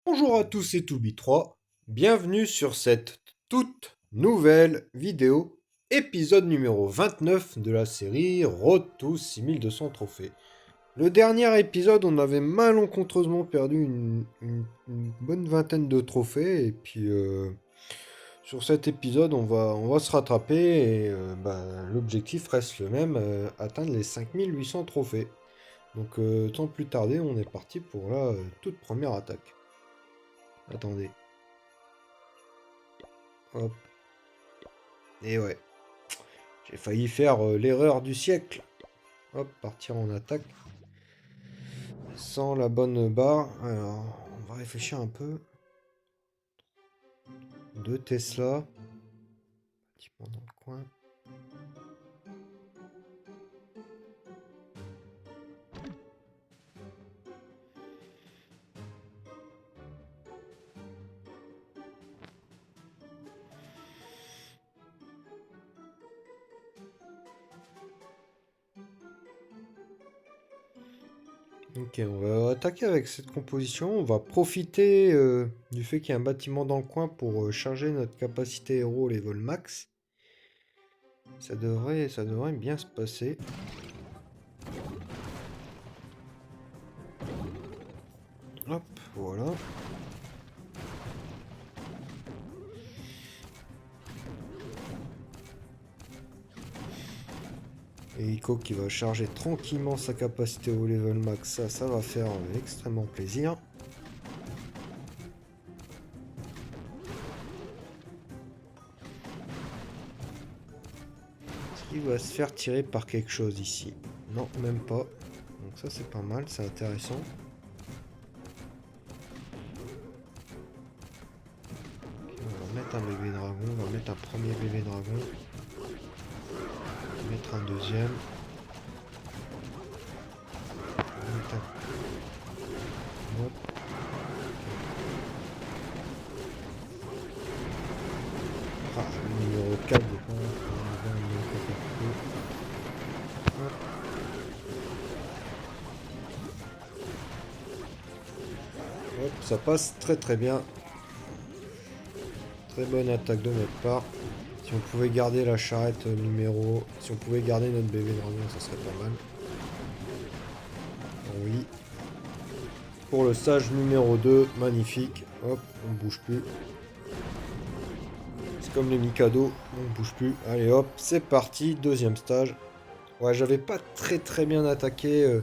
Bonjour à tous, c'est Toubi3. Bienvenue sur cette toute nouvelle vidéo, épisode numéro 29 de la série Road to 6200 trophées. Le dernier épisode, on avait malencontreusement perdu une bonne vingtaine de trophées, et puis sur cet épisode, on va se rattraper, et l'objectif reste le même, atteindre les 5800 trophées. Donc sans plus tarder, on est parti pour la toute première attaque. Attendez. Hop. Et ouais, j'ai failli faire l'erreur du siècle. Hop, partir en attaque. Sans la bonne barre. Alors, on va réfléchir un peu. Deux Tesla. Bâtiment dans le coin. Ok, on va attaquer avec cette composition. On va profiter du fait qu'il y a un bâtiment dans le coin pour charger notre capacité héros level max. Ça devrait bien se passer. Hop, voilà. Et Ico qui va charger tranquillement sa capacité au level max, ça va faire extrêmement plaisir. Est-ce qu'il va se faire tirer par quelque chose ici? Non, même pas. Donc ça c'est pas mal, c'est intéressant. Ok, on va mettre un bébé dragon, on va mettre un premier bébé dragon. On va mettre un deuxième. On va mettre un... Hop. Ah, le numéro 4, je pense. On va un numéro 4 un peu. Hop. Hop, ça passe très très bien. Très bonne attaque de notre part. Si on pouvait garder la charrette numéro... Si on pouvait garder notre bébé dragon, ça serait pas mal. Oui. Pour le stage numéro 2, magnifique. Hop, on bouge plus. C'est comme les Mikado, on bouge plus. Allez hop, c'est parti, deuxième stage. Ouais, j'avais pas très bien attaqué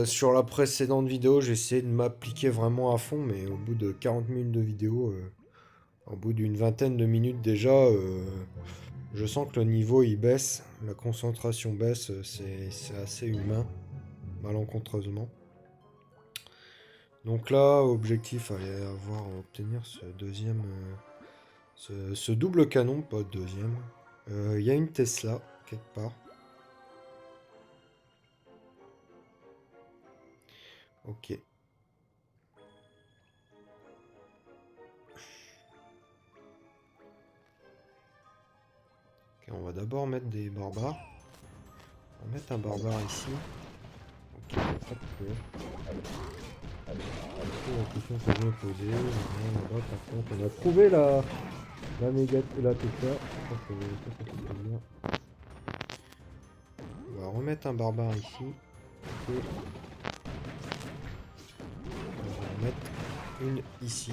sur la précédente vidéo. J'ai essayé de m'appliquer vraiment à fond, mais au bout de 40 minutes de vidéo, au bout d'une vingtaine de minutes déjà, je sens que le niveau il baisse, la concentration baisse, c'est assez humain, malencontreusement. Donc là, objectif, allez obtenir ce deuxième, ce double canon, pas deuxième. Il y a une Tesla, quelque part. Ok. Ok, on va d'abord mettre des barbares. On va mettre un barbare ici. Ok, hop. La question s'est bien posée. Là, par contre, on a trouvé la Tesla. Ça, c'est bien. On va remettre un barbare ici. Ok. On va en mettre une ici.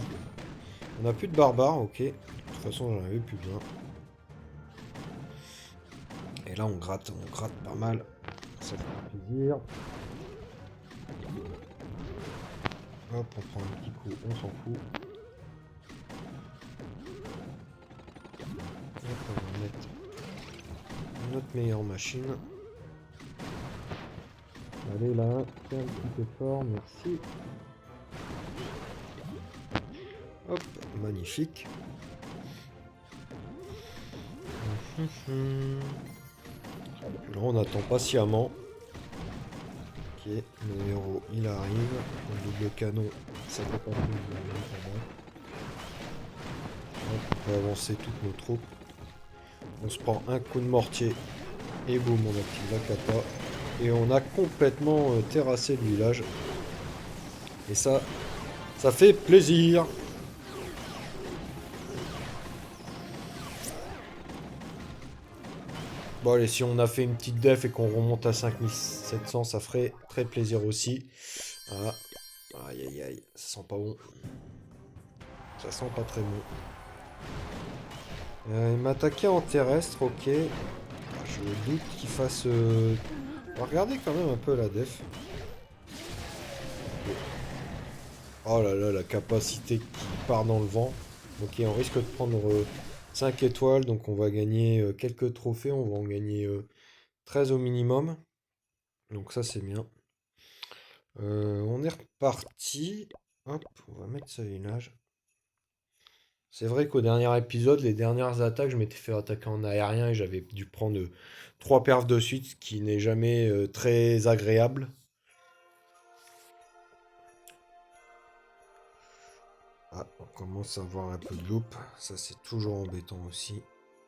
On n'a plus de barbares, ok. De toute façon, j'en avais plus besoin. Et là, on gratte pas mal. Ça fait plaisir. Hop, on prend un petit coup, on s'en fout. Hop, on va mettre notre meilleure machine. Allez là, fais un petit effort, merci. Hop, magnifique. Là, on attend patiemment. Ok, le héros, il arrive. Le double canon, ça fait pas plus de combat. On peut avancer toutes nos troupes. On se prend un coup de mortier. Et boum, on active la cata. Et on a complètement terrassé le village. Et ça, Ça fait plaisir. Bon allez, si on a fait une petite def et qu'on remonte à 5700, ça ferait très plaisir aussi. Ah. Aïe aïe aïe, ça sent pas bon. Ça sent pas très bon. Il m'a attaqué en terrestre, ok. Je doute qu'il fasse... On va regarder quand même un peu la def. Oh là là, la capacité qui part dans le vent. Ok, on risque de prendre 5 étoiles, donc on va gagner quelques trophées. On va en gagner 13 au minimum. Donc ça, c'est bien. On est reparti. Hop, on va mettre ça à une âge. C'est vrai qu'au dernier épisode, les dernières attaques, je m'étais fait attaquer en aérien et j'avais dû prendre 3 perfs de suite, ce qui n'est jamais très agréable. Ah, on commence à avoir un peu de loop. Ça, c'est toujours embêtant aussi.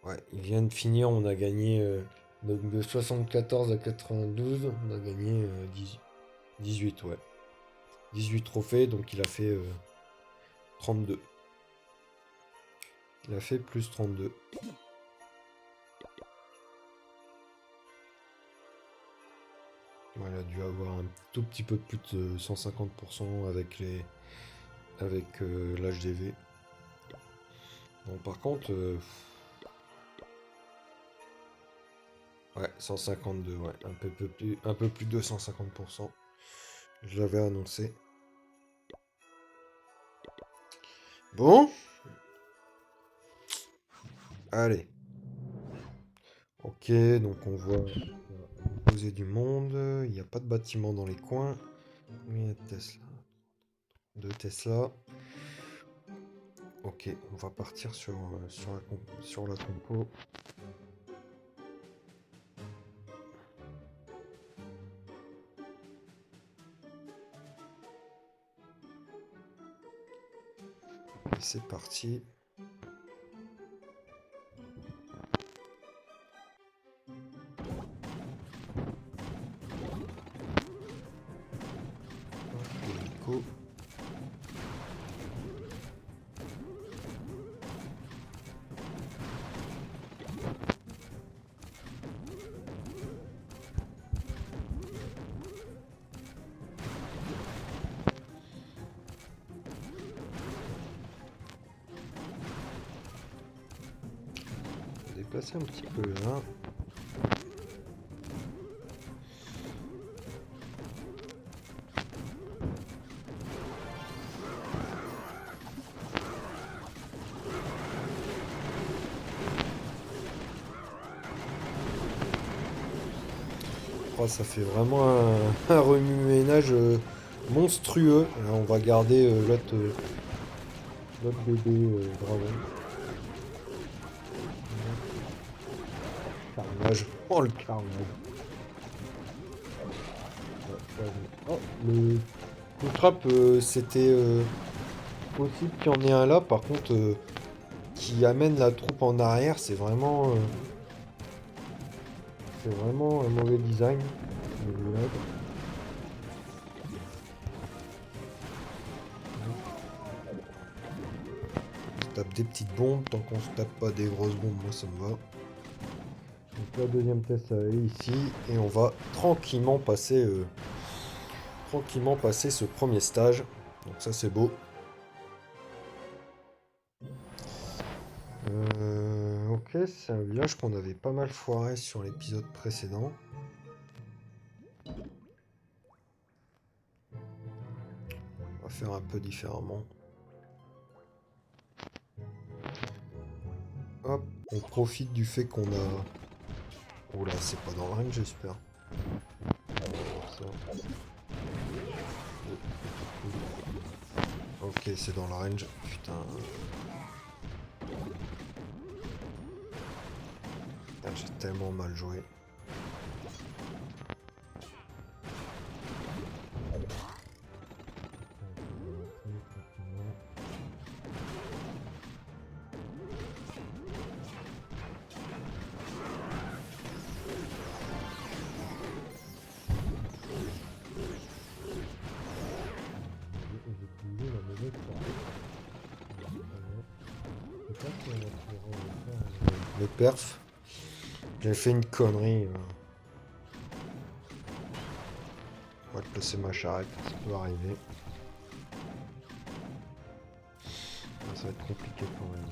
Ouais, il vient de finir, on a gagné donc de 74 à 92, on a gagné 18, ouais. 18 trophées, donc il a fait 32. Il a fait plus 32. Ouais, il a dû avoir un tout petit peu plus de 150% avec l'HDV. Bon, par contre, ouais, 152, ouais, un peu plus de 150%. Je l'avais annoncé. Bon, allez. Ok, donc on voit poser du monde. Il n'y a pas de bâtiment dans les coins. Il y a Tesla. 2 Tesla. Ok, on va partir sur la compo. Et c'est parti. Hélico. Déplacer un petit peu là. Oh, ça fait vraiment un remue-ménage monstrueux. Là, on va garder l'autre bébé dragon. Carnage. Oh, le carnage. Oh, le trap, c'était possible qu'il y en ait un là. Par contre, qui amène la troupe en arrière, c'est vraiment un mauvais design. On se tape des petites bombes, tant qu'on se tape pas des grosses bombes, moi ça me va. Donc la deuxième test est ici, et on va tranquillement passer ce premier stage. Donc ça c'est beau. Ok, c'est un village qu'on avait pas mal foiré sur l'épisode précédent. On va faire un peu différemment. Hop, on profite du fait qu'on a... Oh là, c'est pas dans le range, j'espère. Ok, c'est dans le range. Putain. J'ai tellement mal joué. Le perf. J'ai fait une connerie. On va te placer ma charrette, ça peut arriver. Ça va être compliqué quand même.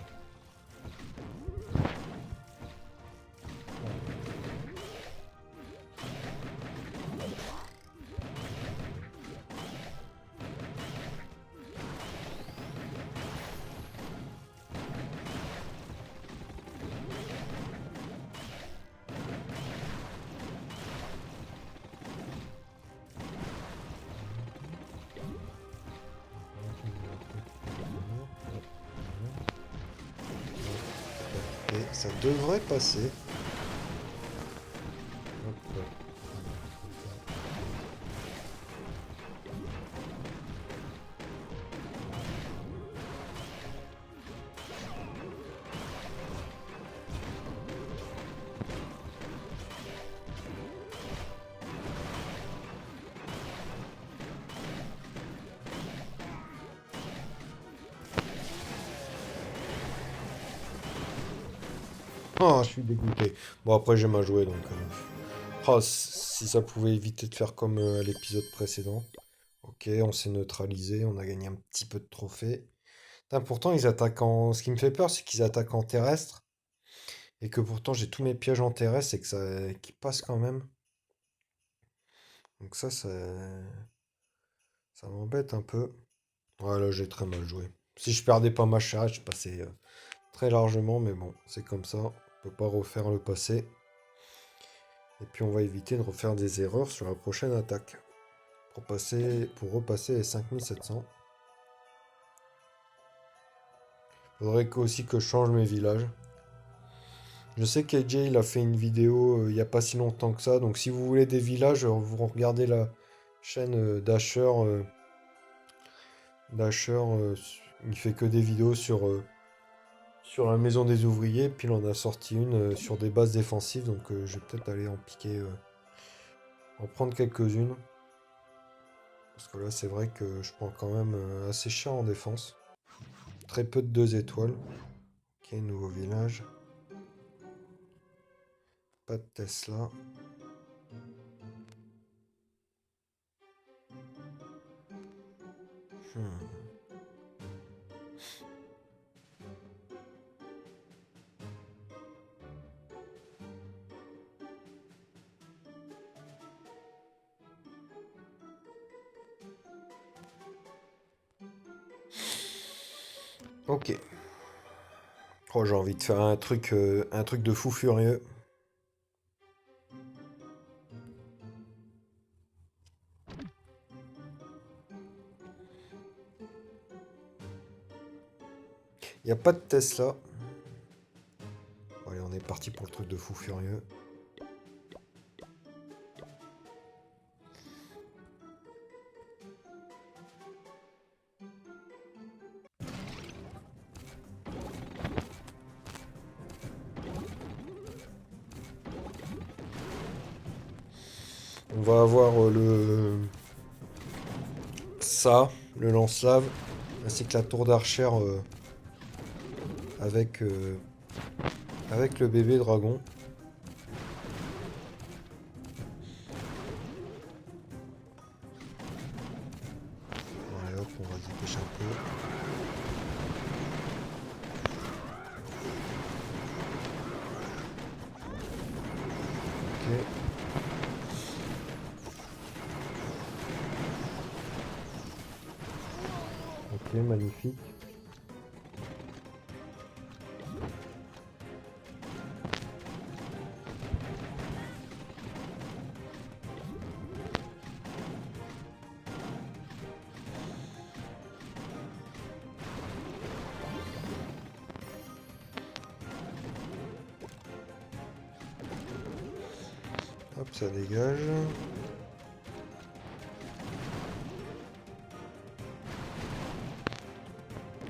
Et ça devrait passer. Hop. Oh, je suis dégoûté. Bon, après, j'ai mal joué, donc... Oh, si ça pouvait éviter de faire comme à l'épisode précédent. Ok, on s'est neutralisé, on a gagné un petit peu de trophées. Putain, pourtant, ils attaquent en... Ce qui me fait peur, c'est qu'ils attaquent en terrestre. Et que pourtant, j'ai tous mes pièges en terrestre et que ça... qui passent quand même. Donc ça m'embête un peu. Ouais, là, j'ai très mal joué. Si je perdais pas ma charge, je passais très largement, mais bon, c'est comme ça. On peut pas refaire le passé. Et puis, on va éviter de refaire des erreurs sur la prochaine attaque. Pour repasser les 5700. Faudrait aussi que je change mes villages. Je sais qu'AJ il a fait une vidéo il n'y a pas si longtemps que ça. Donc si vous voulez des villages, vous regardez la chaîne d'Asher. Il fait que des vidéos sur la maison des ouvriers. Puis il en a sorti une sur des bases défensives. Donc je vais peut-être aller en piquer, en prendre quelques-unes. Parce que là c'est vrai que je prends quand même assez cher en défense. Très peu de 2 étoiles. Ok, nouveau village. Pas de Tesla. Ok. Oh, j'ai envie de faire un truc de fou furieux. Il n'y a pas de Tesla. Allez, on est parti pour le truc de fou furieux. On va avoir le lance-lave, ainsi que la tour d'archer avec, avec le bébé dragon. Allez hop, on va se dépêcher un peu. Ok. Ok, magnifique. Hop, ça dégage.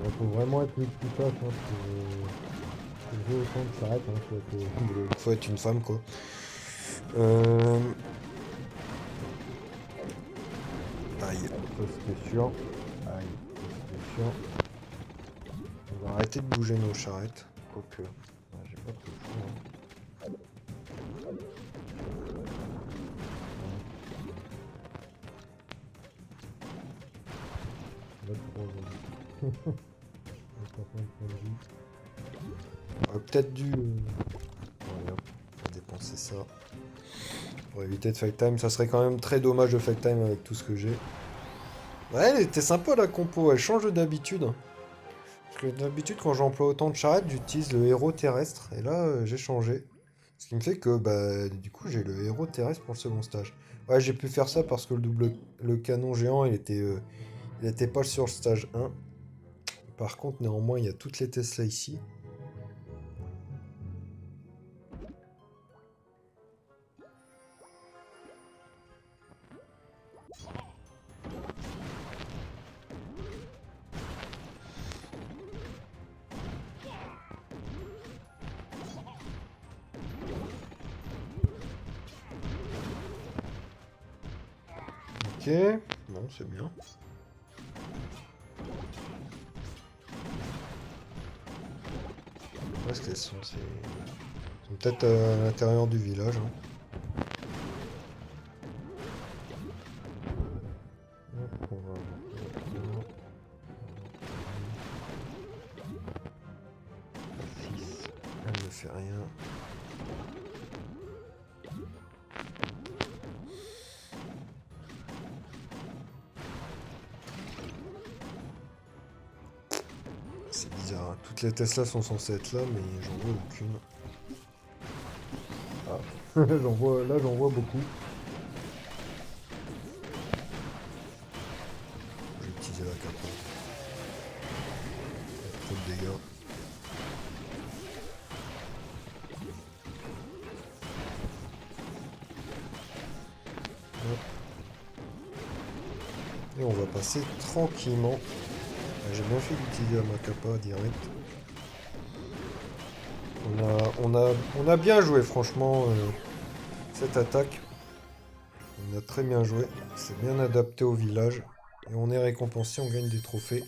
Il faut vraiment être multitâche pour jouer autant de charrettes. Faut être une femme, quoi. Aïe, ça c'était sûr. Aïe, ça c'était sûr. On va arrêter de bouger nos charrettes. Quoique, j'ai pas trop le choix, hein. On aurait peut-être dû voilà, on va dépenser ça pour éviter de fake time. Ça serait quand même très dommage de fake time avec tout ce que j'ai. Ouais, elle était sympa la compo, elle change d'habitude. Parce que d'habitude, quand j'emploie autant de charrettes, j'utilise le héros terrestre. Et là, j'ai changé. Ce qui me fait que, bah, du coup, j'ai le héros terrestre pour le second stage. Ouais, j'ai pu faire ça parce que le canon géant, il était pas sur le stage 1. Par contre, néanmoins, il y a toutes les Tesla ici. Ok, bon, c'est bien. Où est-ce qu'elles sont? Elles sont peut-être à l'intérieur du village, hein. Hop, on va voir. 6, elle ne fait rien. C'est bizarre, hein. Toutes les Tesla sont censées être là, mais j'en vois aucune. Ah, j'en vois beaucoup. Je vais utiliser la carte. Trop de dégâts. Hop. Et on va passer tranquillement. J'ai bien fait d'utiliser la Macapa direct. On a bien joué, franchement, cette attaque. On a très bien joué. C'est bien adapté au village. Et on est récompensé, on gagne des trophées.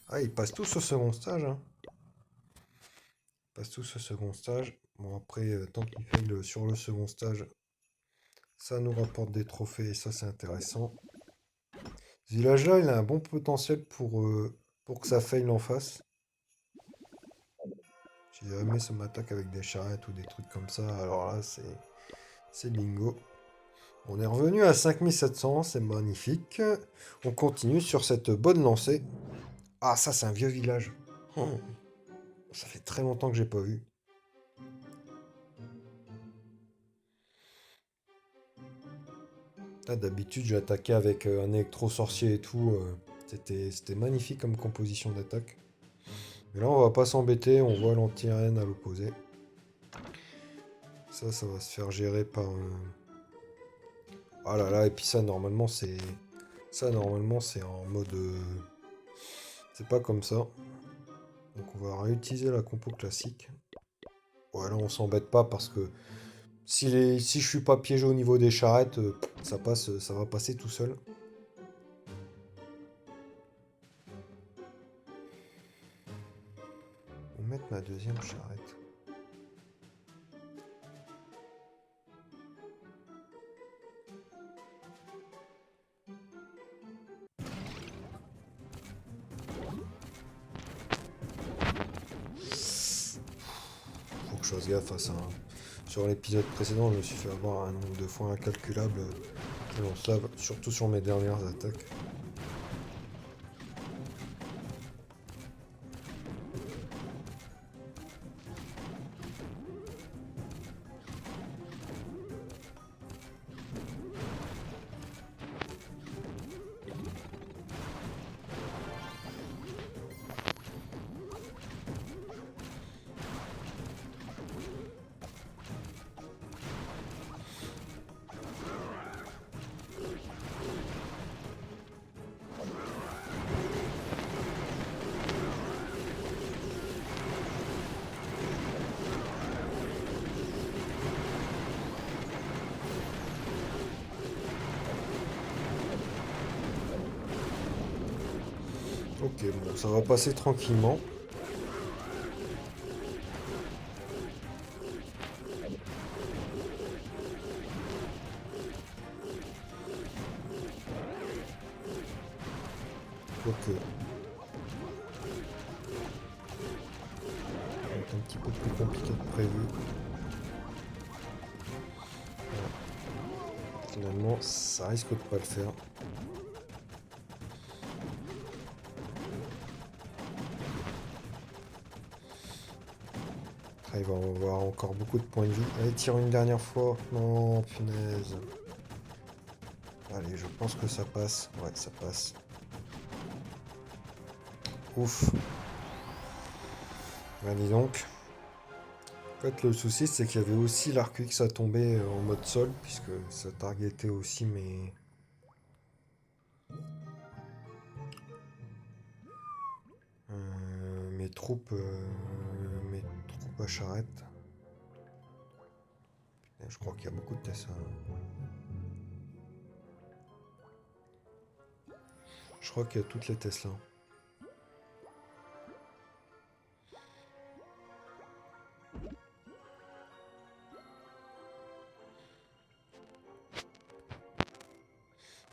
Ah, ils passent tous au second stage, hein. Ils passent tous au second stage. Bon, après, tant qu'ils failent sur le second stage, ça nous rapporte des trophées et ça, c'est intéressant. Ce village-là, il a un bon potentiel pour que ça faille en face. Si jamais ça m'attaque avec des charrettes ou des trucs comme ça, alors là, c'est bingo. On est revenu à 5700, c'est magnifique. On continue sur cette bonne lancée. Ah, ça, c'est un vieux village. Oh, ça fait très longtemps que j'ai pas vu. Ah, d'habitude, j'ai attaqué avec un électro-sorcier et tout. C'était magnifique comme composition d'attaque. Mais là, on va pas s'embêter. On voit l'anti-arène à l'opposé. Ça va se faire gérer par... Ah là là, et puis ça, normalement, c'est... Ça, normalement, c'est en mode... C'est pas comme ça. Donc on va réutiliser la compo classique. Ouais, là, on s'embête pas parce que si je suis pas piégé au niveau des charrettes, ça passe, ça va passer tout seul. On va mettre ma deuxième charrette. Faut que je fasse gaffe à ça, hein. Sur l'épisode précédent, je me suis fait avoir un nombre de fois incalculable de lance-lave, surtout sur mes dernières attaques. Ok, bon, ça va passer tranquillement. petit peu plus compliqué que prévu. Voilà. Finalement, ça risque de pas le faire. Ah, il va avoir encore beaucoup de points de vie. Allez, tire une dernière fois. Non, punaise. Allez, je pense que ça passe. Ouais, ça passe. Ouf. Allez donc. En fait, le souci, c'est qu'il y avait aussi l'Arcux à tomber en mode sol, puisque ça targetait aussi mes troupes à charrette. Et je crois qu'il y a beaucoup de Tesla. Je crois qu'il y a toutes les Tesla.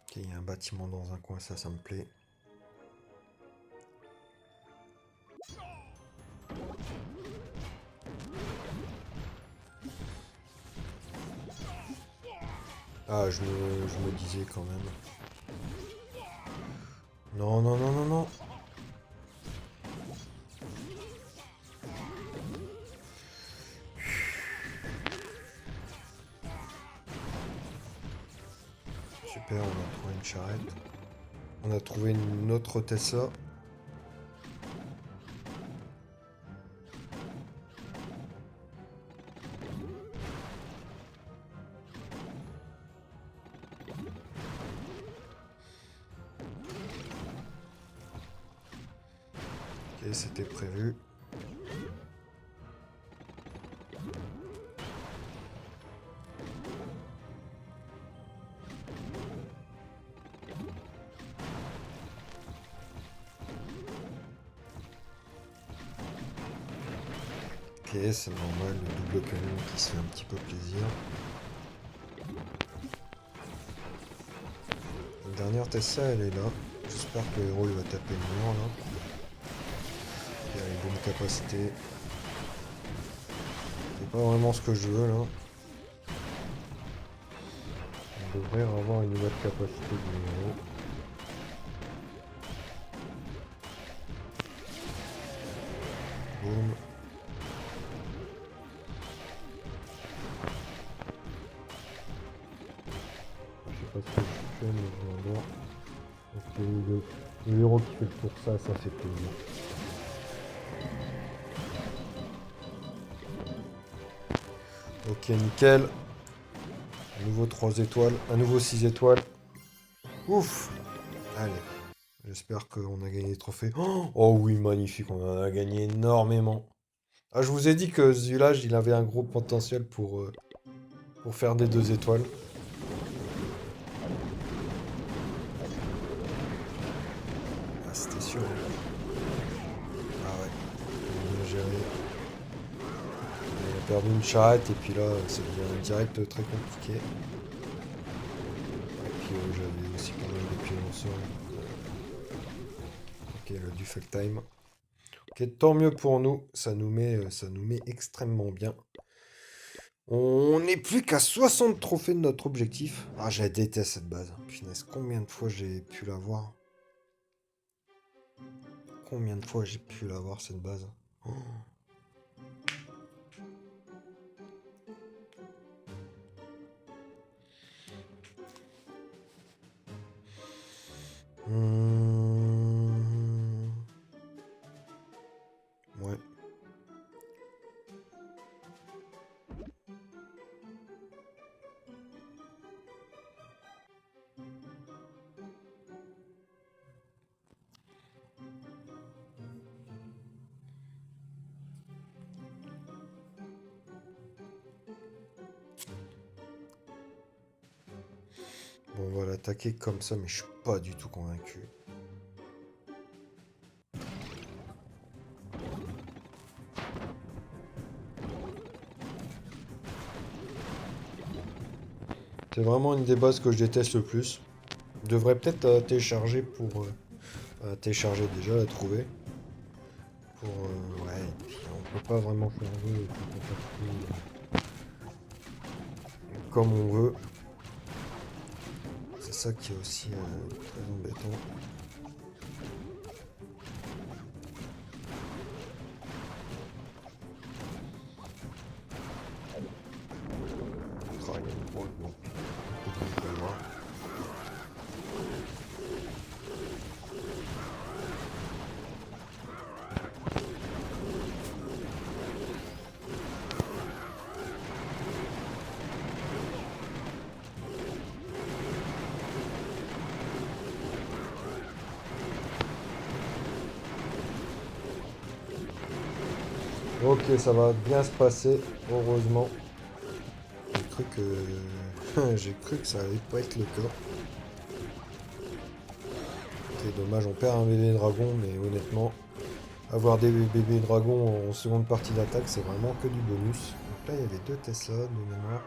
Ok, il y a un bâtiment dans un coin, ça me plaît. Ah, je me disais quand même. Non, non, non, non, non. Super, on a trouvé une charrette. On a trouvé une autre Tesla. Ok, c'était prévu. Ok, c'est normal, le double canon qui se fait un petit peu plaisir. La dernière Tesla, elle est là. J'espère que le héros il va taper le mur là. Il y a une bonne capacité. C'est pas vraiment ce que je veux là. On devrait avoir une nouvelle capacité du héros. Boum. Je sais pas ce que je fais, mais je vais voir. Donc le héros qui fait le tour, ça fait plaisir. Ok, nickel. Un nouveau 3 étoiles, un nouveau 6 étoiles. Ouf. Allez. J'espère qu'on a gagné le trophée. Oh oui, magnifique, on en a gagné énormément. Ah, je vous ai dit que ce village, il avait un gros potentiel pour faire des 2 étoiles. Ah, c'était sûr. Ah ouais, bien géré. On a perdu une charrette et puis là, ça devient direct très compliqué. Et puis j'avais aussi pas mal de pieds au sol. Ok, le Duffel Time. Ok, tant mieux pour nous. Ça nous met extrêmement bien. On n'est plus qu'à 60 trophées de notre objectif. Ah, j'ai détesté cette base. Punaise, combien de fois j'ai pu l'avoir? Combien de fois j'ai pu l'avoir cette base? Oh. Ouais. Bon, on va l'attaquer comme ça, mais je suis pas du tout convaincu. C'est vraiment une des bases que je déteste le plus. Je devrais peut-être télécharger pour... télécharger déjà, la trouver. pour... ouais, et puis on peut pas vraiment changer comme on veut. C'est ça qui est aussi très embêtant. Travailler le rôle, donc on peut le voir. Ok, ça va bien se passer, heureusement. J'ai cru que ça allait pas être le cas. C'est dommage, on perd un bébé dragon, mais honnêtement, avoir des bébés dragons en seconde partie d'attaque, c'est vraiment que du bonus. Donc là, il y avait 2 Tesla de mémoire.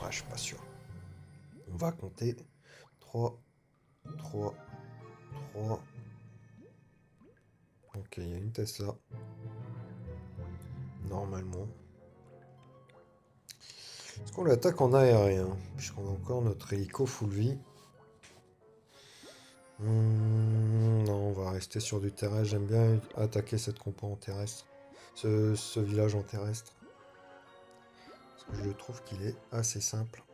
Ah, je suis pas sûr. On va compter 3, 3, 3. Ok, il y a une Tesla. Normalement. Est-ce qu'on l'attaque en aérien? Puisqu'on a encore notre hélico full vie. Non, on va rester sur du terrestre. J'aime bien attaquer cette compo en terrestre. Ce village en terrestre. Parce que je trouve qu'il est assez simple.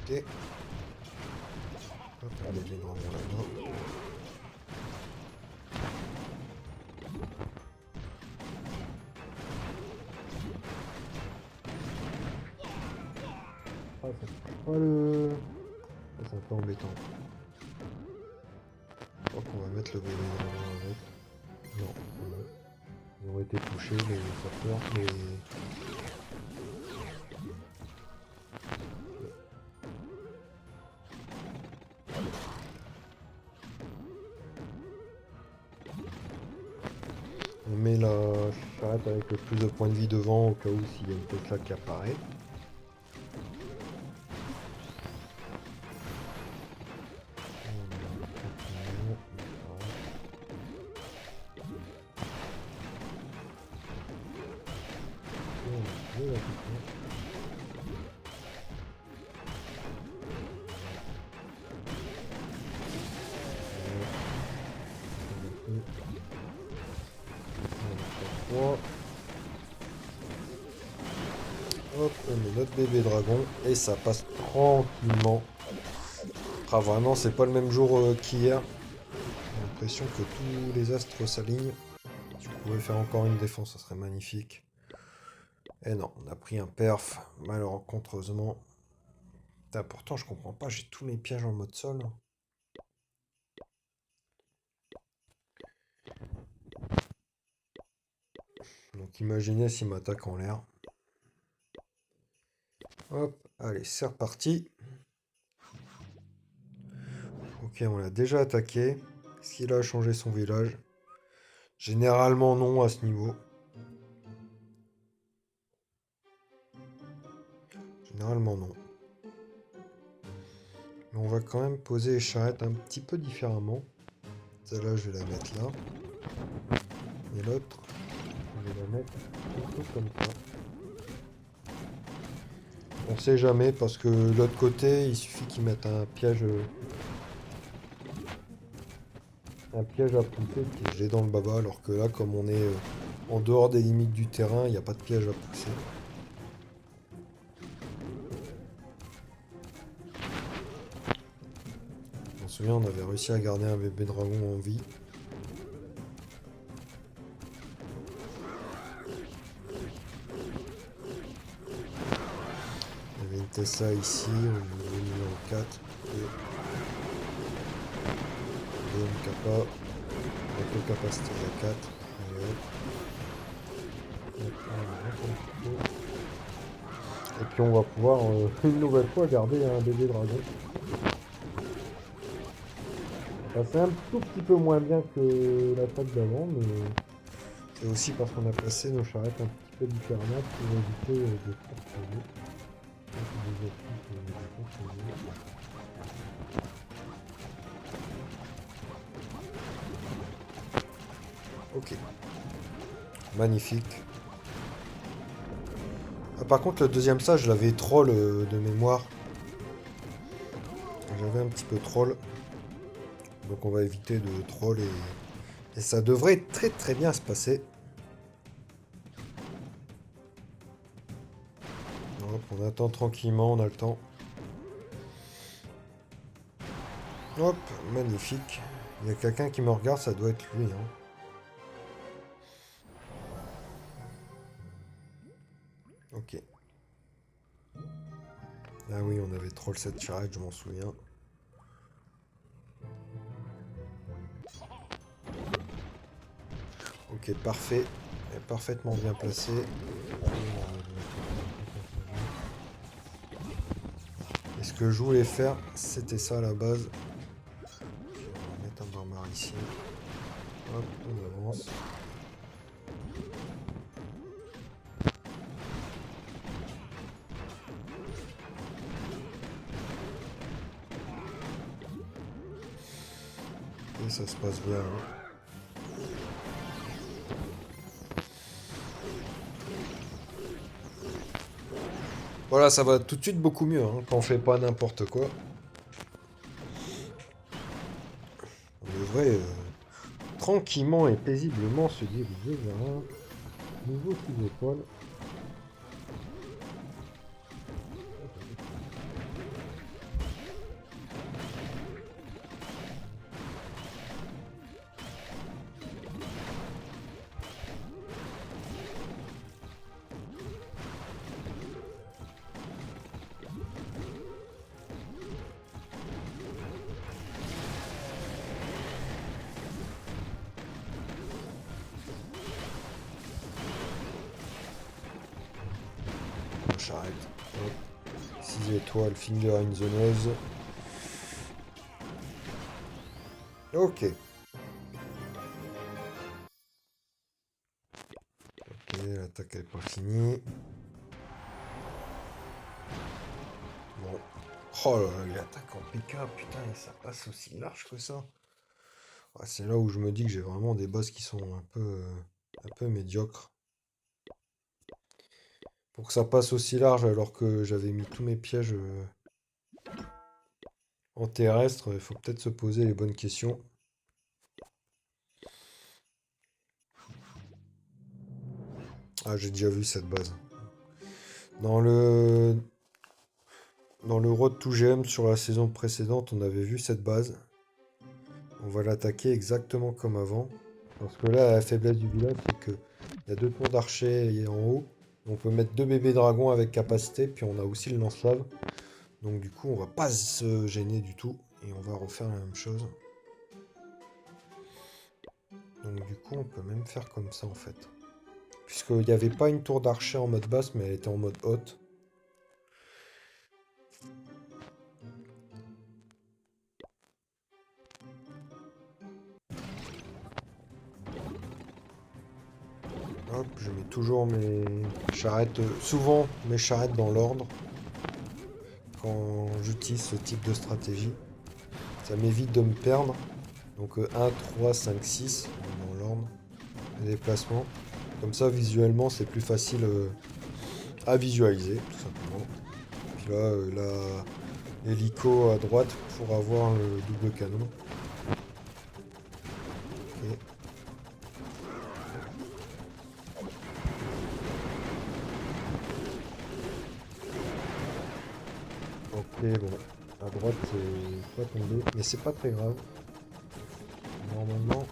Ok. Hop, on met les dragons là-bas. Ah, ça c'est pas le... Ça, c'est un peu embêtant. Je crois qu'on va mettre le bébé dragon avec. Non, non. Ils ont été touchés, les sapeurs, mais... On met la charrette avec le plus de points de vie devant au cas où s'il y a une Tesla qui apparaît. Hop, on met notre bébé dragon et ça passe tranquillement. Ah, vraiment, c'est pas le même jour qu'hier. J'ai l'impression que tous les astres s'alignent. Si on pouvait faire encore une défense, ça serait magnifique. Et non, on a pris un perf, malencontreusement. Putain, pourtant, je comprends pas, j'ai tous mes pièges en mode sol. Donc imaginez s'il m'attaque en l'air. Hop, allez, c'est reparti. Ok, on l'a déjà attaqué. Est-ce qu'il a changé son village? Généralement non à ce niveau. Généralement non. Mais on va quand même poser les charrettes un petit peu différemment. Celle-là, je vais la mettre là. Et l'autre, je vais la mettre plutôt comme ça. On sait jamais parce que de l'autre côté, il suffit qu'ils mettent un piège à pousser qui est gelé dans le baba, alors que là, comme on est en dehors des limites du terrain, il n'y a pas de piège à pousser. Je me souviens, on avait réussi à garder un bébé dragon en vie. Il y avait une Tesla ici, au numéro 4. Et une Kappa. Avec le capacité à 4. Et puis on va pouvoir une nouvelle fois garder un bébé dragon. C'est un tout petit peu moins bien que l'attaque d'avant, mais Et aussi parce qu'on a placé nos charrettes un petit peu différemment pour éviter de contourner. Ok. Magnifique. Ah, par contre, le deuxième ça, je l'avais troll de mémoire. J'avais un petit peu troll. Donc on va éviter de troll et ça devrait très très bien se passer. Hop, on attend tranquillement, on a le temps. Hop, magnifique. Il y a quelqu'un qui me regarde, ça doit être lui. Hein. Ok. Ah oui, on avait troll cette charrette, je m'en souviens. Ok, parfait. Elle est parfaitement bien placée. Et ce que je voulais faire, c'était ça à la base. On va mettre un barbare ici. Hop, on avance. Et ça se passe bien. Hein. Voilà, ça va tout de suite beaucoup mieux hein, quand on fait pas n'importe quoi. On devrait tranquillement et paisiblement se diriger vers un nouveau sous-étoile. J'arrête. 6 étoiles, finger in the nose. Ok. Ok, l'attaque n'est pas finie. Bon. Oh là là, l'attaque en PK, putain, et ça passe aussi large que ça. Ah, c'est là où je me dis que j'ai vraiment des boss qui sont un peu médiocres. Pour que ça passe aussi large alors que j'avais mis tous mes pièges en terrestre, il faut peut-être se poser les bonnes questions. Ah, j'ai déjà vu cette base. Dans le, dans le Road to GM sur la saison précédente, on avait vu cette base. On va l'attaquer exactement comme avant. Parce que là, la faiblesse du village, c'est que il y a 2 tours d'archer en haut. On peut mettre 2 bébés dragons avec capacité, puis on a aussi le lance-flamme. Donc du coup, on va pas se gêner du tout. Et on va refaire la même chose. Donc du coup, on peut même faire comme ça en fait. Puisqu'il n'y avait pas une tour d'archer en mode basse, mais elle était en mode haute. Hop, je mets toujours mes charrettes, souvent mes charrettes dans l'ordre. Quand j'utilise ce type de stratégie. Ça m'évite de me perdre. Donc 1, 3, 5, 6 dans l'ordre des déplacements. Comme ça, visuellement, c'est plus facile à visualiser, tout simplement. Puis là, l'hélico à droite pour avoir le double canon. Ok. Ok, bon. À droite, c'est pas tombé. Mais c'est pas très grave. Normalement.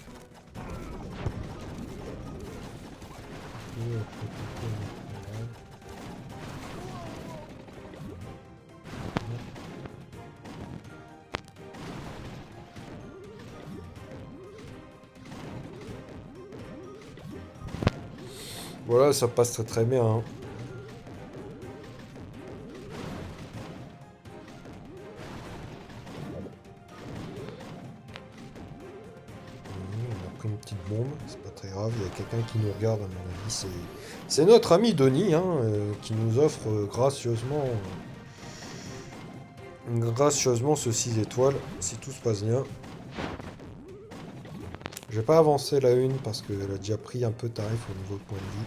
Voilà, ça passe très très bien. Hein. On a pris une petite bombe, c'est pas très très grave. Il y a quelqu'un qui nous regarde, à mon avis. C'est notre ami Donny, hein, qui nous offre gracieusement ce 6 étoiles, si tout se passe bien. Je vais pas avancer la une parce qu'elle a déjà pris un peu tarif au niveau point de vie.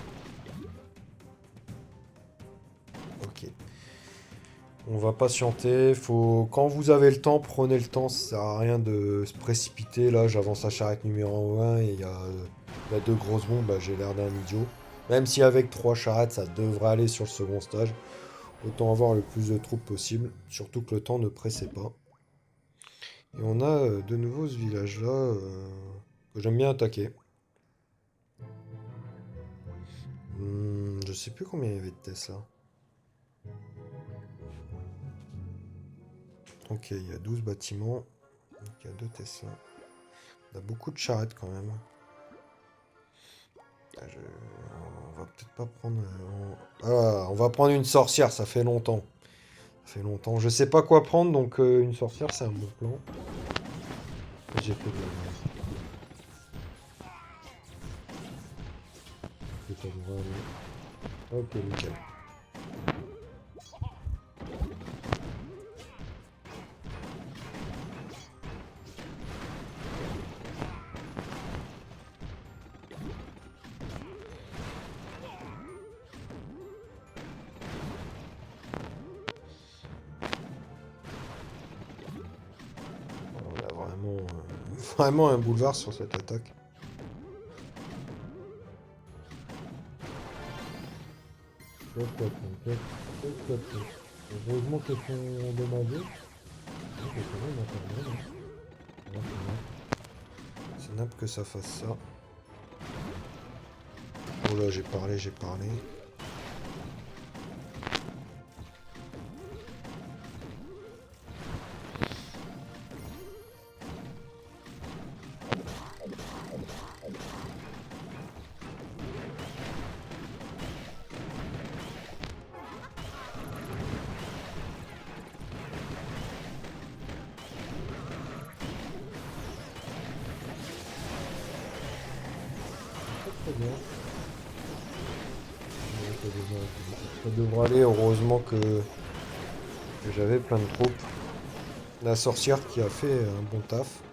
Ok. On va patienter. Quand vous avez le temps, prenez le temps. Ça sert à rien de se précipiter. Là, j'avance la charrette numéro 1 et il y a deux grosses bombes. Bah, j'ai l'air d'un idiot. Même si avec 3 charrettes, ça devrait aller sur le second stage. Autant avoir le plus de troupes possible. Surtout que le temps ne pressait pas. Et on a de nouveau ce village-là que j'aime bien attaquer. Je sais plus combien il y avait de Tesla. Ok, il y a 12 bâtiments. Donc il y a 2 Tesla. On a beaucoup de charrettes quand même. On va peut-être pas prendre... on va prendre une sorcière, ça fait longtemps. Ça fait longtemps. Je sais pas quoi prendre, donc une sorcière, c'est un bon plan. J'ai fait de ça devrait aller. Ok, nickel. On a vraiment, vraiment un boulevard sur cette attaque. Heureusement qu'elles sont endommagées. C'est nappe que ça fasse ça. Oh là, j'ai parlé. Très bien. Ça devrait aller, heureusement que j'avais plein de troupes. La sorcière qui a fait un bon taf.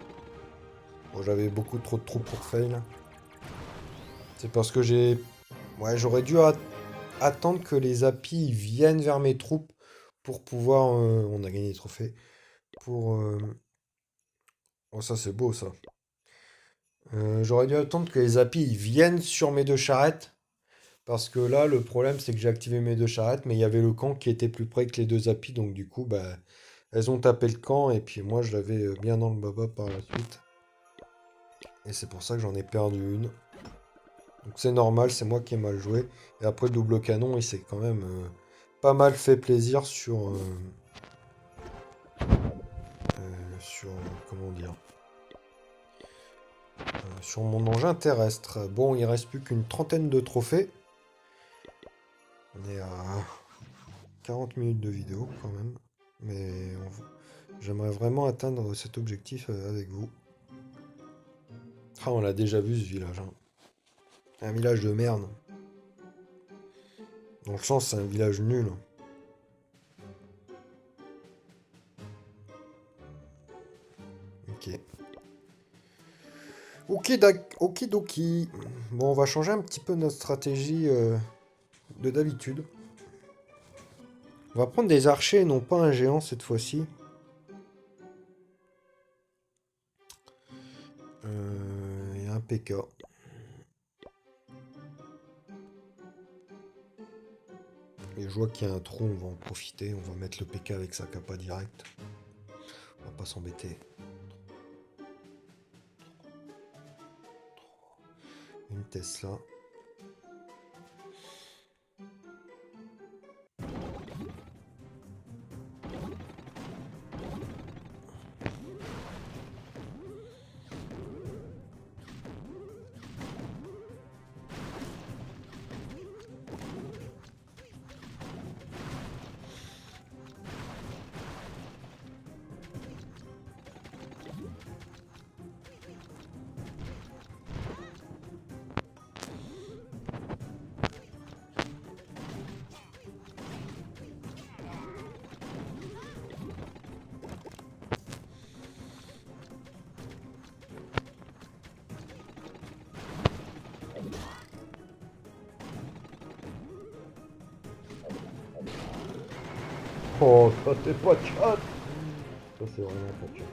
Bon, j'avais beaucoup trop de troupes pour fail. C'est parce que Ouais, j'aurais dû attendre que les apis viennent vers mes troupes pour pouvoir... On a gagné des trophées. Pour... Oh, ça c'est beau, ça. J'aurais dû attendre que les apis viennent sur mes deux charrettes. Parce que là, le problème, c'est que j'ai activé mes deux charrettes, mais il y avait le camp qui était plus près que les deux apis. Donc du coup, bah, elles ont tapé le camp. Et puis moi, je l'avais bien dans le baba par la suite. Et c'est pour ça que j'en ai perdu une. Donc c'est normal, c'est moi qui ai mal joué. Et après, le double canon, il s'est quand même pas mal fait plaisir sur comment dire, sur mon engin terrestre. Bon, il reste plus qu'une trentaine de trophées. On est à 40 minutes de vidéo quand même. Mais j'aimerais vraiment atteindre cet objectif avec vous. Ah, on l'a déjà vu ce village, hein. Un village de merde. Dans le sens, c'est un village nul. Ok. Okidoki. Bon, on va changer un petit peu notre stratégie de d'habitude. On va prendre des archers et non pas un géant cette fois-ci. Et un PK. Et je vois qu'il y a un trou, on va en profiter. On va mettre le PK avec sa capa direct. On va pas s'embêter. Une Tesla. Oh, ça c'est pas de chat. Ça c'est vraiment pas de chat.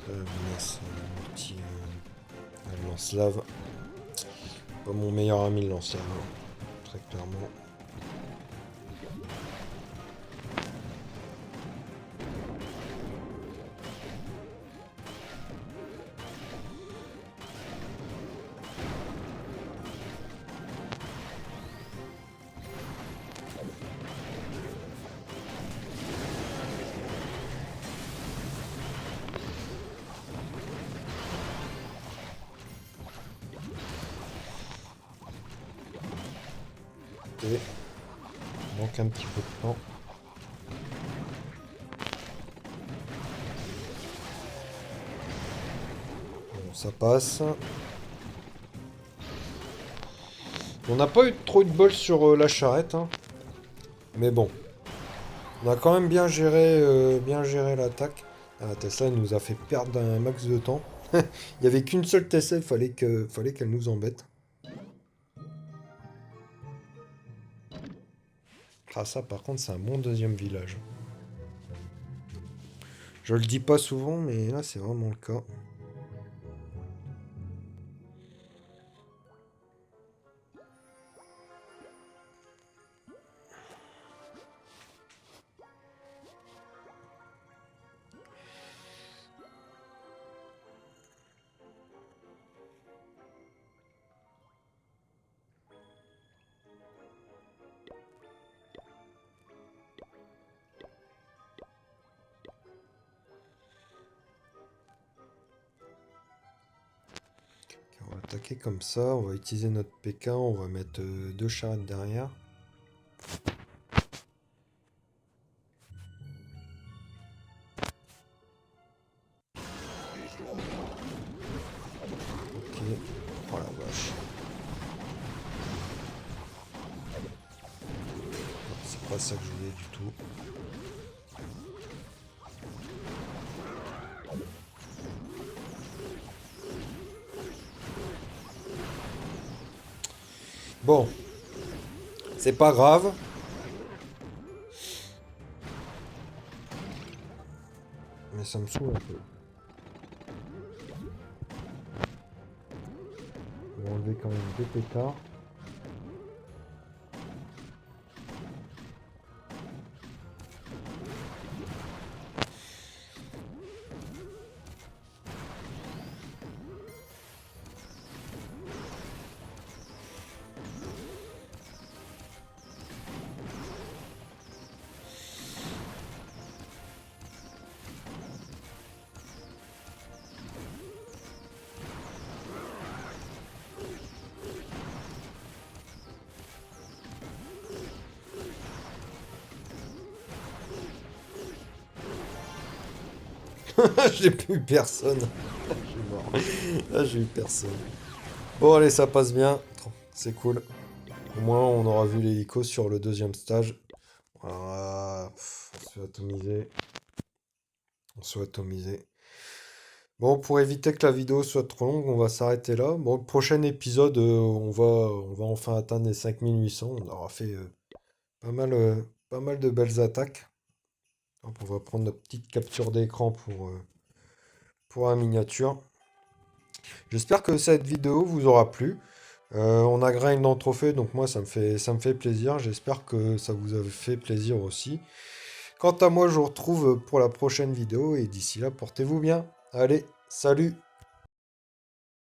Menace, multi, le lance-lave. Pas mon meilleur ami le lance-lave, hein, très clairement. Ok. Il manque un petit peu de temps. Bon, ça passe. On n'a pas eu trop de bol sur la charrette, hein. Mais bon. On a quand même bien géré l'attaque. Ah, la Tesla elle nous a fait perdre un max de temps. Il n'y avait qu'une seule Tesla, fallait qu'elle nous embête. Ah ça par contre c'est un bon deuxième village. Je le dis pas souvent mais là c'est vraiment le cas. On va attaquer comme ça, on va utiliser notre PK, on va mettre deux charrettes derrière. Ok, oh la vache. C'est pas ça que je voulais du tout. Bon, c'est pas grave. Mais ça me saoule un peu. On va enlever quand même deux pétards. J'ai plus personne. Je suis mort. Là, j'ai eu personne. Bon, allez, ça passe bien. C'est cool. Au moins, on aura vu l'hélico sur le deuxième stage. Voilà. On se fait atomiser. On se fait atomiser. Bon, pour éviter que la vidéo soit trop longue, on va s'arrêter là. Bon, le prochain épisode, on va enfin atteindre les 5800. On aura fait pas mal de belles attaques. Hop, on va prendre notre petite capture d'écran pour la miniature. J'espère que cette vidéo vous aura plu. On a grind en trophée, donc moi ça me fait plaisir. J'espère que ça vous a fait plaisir aussi. Quant à moi, je vous retrouve pour la prochaine vidéo et d'ici là, portez-vous bien. Allez, salut!